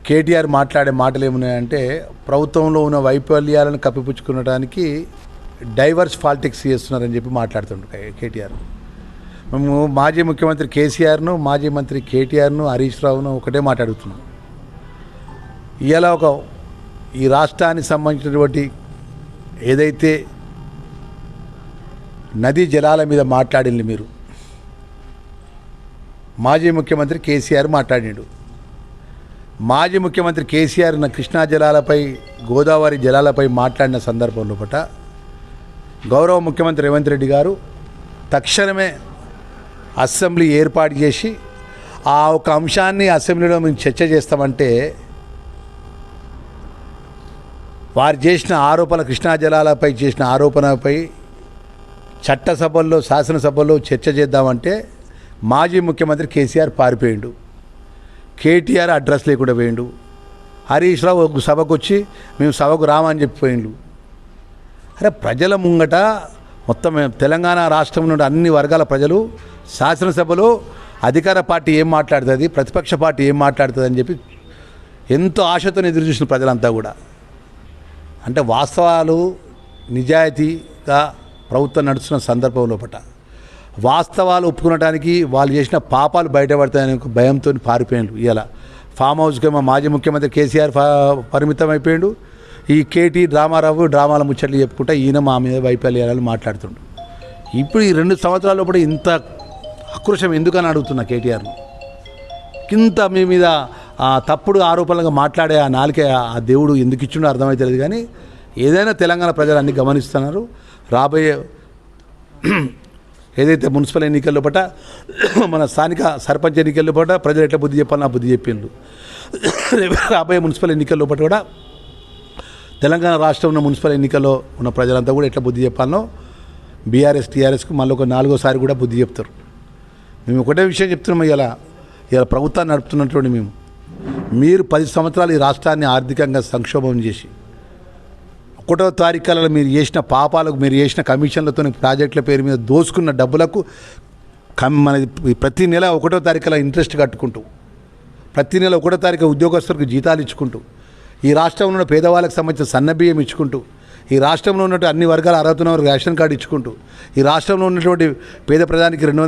కేటీఆర్ మాట్లాడే మాటలు ఏమున్నాయంటే ప్రభుత్వంలో ఉన్న వైఫల్యాలను కప్పిపుచ్చుకునడానికి డైవర్స్ పాలిటిక్స్ చేస్తున్నారని చెప్పి మాట్లాడుతుంటారు కేటీఆర్. మేము మాజీ ముఖ్యమంత్రి కేసీఆర్ను, మాజీ మంత్రి కేటీఆర్ను, హరీష్ రావును ఒకటే మాట్లాడుతున్నాం. ఇలా ఈ రాష్ట్రానికి సంబంధించినటువంటి ఏదైతే నదీ జలాల మీద మాట్లాడింది మీరు, మాజీ ముఖ్యమంత్రి కేసీఆర్ మాట్లాడిండు. మాజీ ముఖ్యమంత్రి కేసీఆర్ కృష్ణా జలాలపై, గోదావరి జలాలపై మాట్లాడిన సందర్భంలో గౌరవ ముఖ్యమంత్రి రేవంత్ రెడ్డి గారు తక్షణమే అసెంబ్లీ ఏర్పాటు చేసి ఆ ఒక అంశాన్ని అసెంబ్లీలో మేము చర్చ చేస్తామంటే వారు చేసిన ఆరోపణ, కృష్ణా జలాలపై చేసిన ఆరోపణపై చట్టసభల్లో, శాసనసభల్లో చర్చ చేద్దామంటే మాజీ ముఖ్యమంత్రి కేసీఆర్ పారిపోయిండు. కేటీఆర్ అడ్రస్ లేకుండా పోయిండు. హరీష్ రావు ఒక సభకు వచ్చి మేము సభకు రామని చెప్పిపోయిండు. అరే ప్రజల ముంగట మొత్తం తెలంగాణ రాష్ట్రం నుండి అన్ని వర్గాల ప్రజలు శాసనసభలో అధికార పార్టీ ఏం మాట్లాడుతుంది, ప్రతిపక్ష పార్టీ ఏం మాట్లాడుతుంది అని చెప్పి ఎంతో ఆశతో ఎదురు చూసిన ప్రజలంతా కూడా. అంటే వాస్తవాలు నిజాయితీగా ప్రభుత్వం నడుస్తున్న సందర్భంలో వాస్తవాలు ఒప్పుకునడానికి వాళ్ళు చేసిన పాపాలు బయటపడతాయని భయంతో పారిపోయాడు. ఇలా ఫామ్ హౌస్కి మా మాజీ ముఖ్యమంత్రి కేసీఆర్ పరిమితం అయిపోయాడు. ఈ కేటీ డ్రామాల ముచ్చట్లు చెప్పుకుంటా ఈయన మా మీద వైఫల్యాలు మాట్లాడుతుండు. ఇప్పుడు ఈ 2 సంవత్సరాల్లో కూడా ఇంత ఆక్రోశం ఎందుకని అడుగుతున్నా కేటీఆర్ను. ఇంత మీ మీద తప్పుడు ఆరోపణలుగా మాట్లాడే ఆ నాలుకే ఆ దేవుడు ఎందుకు ఇచ్చిండో అర్థమవుతలేదు. కానీ ఏదైనా తెలంగాణ ప్రజలు అన్నీ గమనిస్తున్నారు. రాబోయే ఏదైతే మున్సిపల్ ఎన్నికల్లో మన స్థానిక సర్పంచ్ ఎన్నికల్లో ప్రజలు ఎట్లా బుద్ధి చెప్పాలని ఆ బుద్ధి చెప్పిండ్రు. రాబోయే మున్సిపల్ ఎన్నికల్లో కూడా తెలంగాణ రాష్ట్రంలో మున్సిపల్ ఎన్నికల్లో ఉన్న ప్రజలంతా కూడా ఎట్లా బుద్ధి చెప్పాలనో బీఆర్ఎస్ టీఆర్ఎస్కు మళ్ళీ ఒక 4వ సారి కూడా బుద్ధి చెప్తారు. మేము ఒకటే విషయం చెప్తున్నాము. ఇలా ప్రభుత్వాన్ని నడుపుతున్నటువంటి మీరు 10 సంవత్సరాలు ఈ రాష్ట్రాన్ని ఆర్థికంగా సంక్షోభం చేసి 1వ తారీఖులలో మీరు చేసిన పాపాలకు, మీరు చేసిన కమిషన్లతో ప్రాజెక్టుల పేరు మీద దోసుకున్న డబ్బులకు మన ప్రతి నెల 1వ తారీఖుల ఇంట్రెస్ట్ కట్టుకుంటూ, ప్రతి నెల 1వ తారీఖు ఉద్యోగస్తులకు జీతాలు ఇచ్చుకుంటూ, ఈ రాష్ట్రంలో ఉన్న పేదవాళ్ళకి సంబంధించిన సన్నబియ్యం ఇచ్చుకుంటూ, ఈ రాష్ట్రంలో ఉన్నటువంటి అన్ని వర్గాల అర్హత ఉన్న రేషన్ కార్డు ఇచ్చుకుంటూ, ఈ రాష్ట్రంలో ఉన్నటువంటి పేద ప్రజానికి 200